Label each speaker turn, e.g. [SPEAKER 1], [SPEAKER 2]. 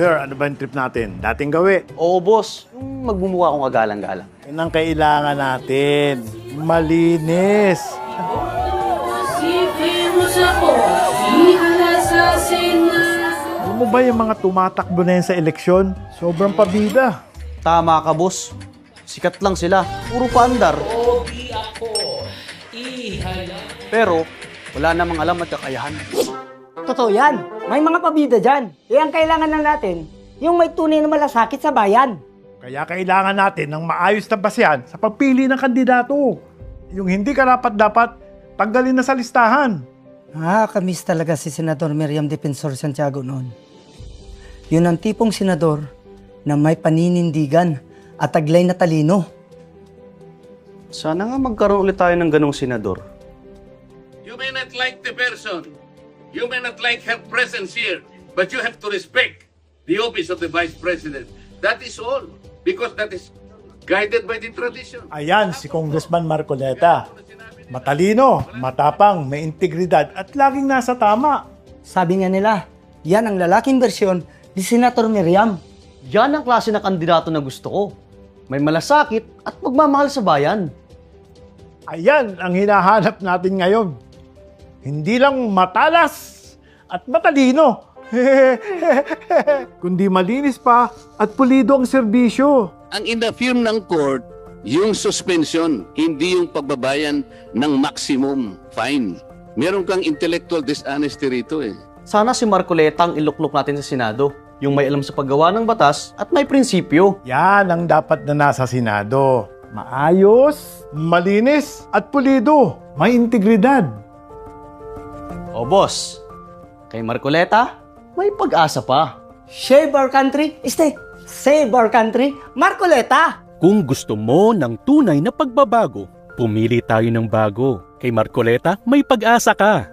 [SPEAKER 1] sir, ano ba yung trip natin? Dating gawi.
[SPEAKER 2] Oo, boss. Yung magmumukha akong kagalang-galang.
[SPEAKER 1] Yan ang kailangan natin. Malinis. Alam mo ba yung mga tumatakbo na yan sa eleksyon? Sobrang pabida.
[SPEAKER 2] Tama ka, boss. Sikat lang sila. Puro paandar. Pero, wala namang alam at kakayahan.
[SPEAKER 3] Totoo yan. May mga pabida dyan. Ang kailangan lang natin, yung may tunay na malasakit sa bayan.
[SPEAKER 1] Kaya kailangan natin ng maayos na basehan sa pagpili ng kandidato. Yung hindi karapat-dapat, tanggalin na sa listahan.
[SPEAKER 3] Kamiss talaga si Senador Miriam Defensor Santiago noon. Yun ang tipong senador na may paninindigan at taglay na talino.
[SPEAKER 2] Sana nga magkaroon ulit tayo ng ganong senador.
[SPEAKER 4] You may not like the person, you may not like her presence here, but you have to respect the office of the Vice President. That is all, because that is guided by the tradition.
[SPEAKER 1] Ayan, si Congressman Marcoleta. Matalino, matapang, may integridad at laging nasa tama.
[SPEAKER 3] Sabi nga nila, yan ang lalaking bersyon ni Senator Miriam.
[SPEAKER 2] Yan ang klase na kandidato na gusto ko. May malasakit at magmamahal sa bayan.
[SPEAKER 1] Ayan ang hinahanap natin ngayon. Hindi lang matalas at matalino, kundi malinis pa at pulido ang serbisyo.
[SPEAKER 4] Ang in-affirm ng court, yung suspension, hindi yung pagbabayan ng maximum fine. Meron kang intellectual dishonesty rito eh.
[SPEAKER 2] Sana si Marcoleta ang iluklok natin sa Senado. Yung may alam sa paggawa ng batas at may prinsipyo.
[SPEAKER 1] Yan ang dapat na nasa Senado. Maayos, malinis at pulido. May integridad.
[SPEAKER 2] O boss, kay Marcoleta, may pag-asa pa.
[SPEAKER 3] Save our country, save our country, Marcoleta!
[SPEAKER 5] Kung gusto mo ng tunay na pagbabago, pumili tayo ng bago. Kay Marcoleta, may pag-asa ka.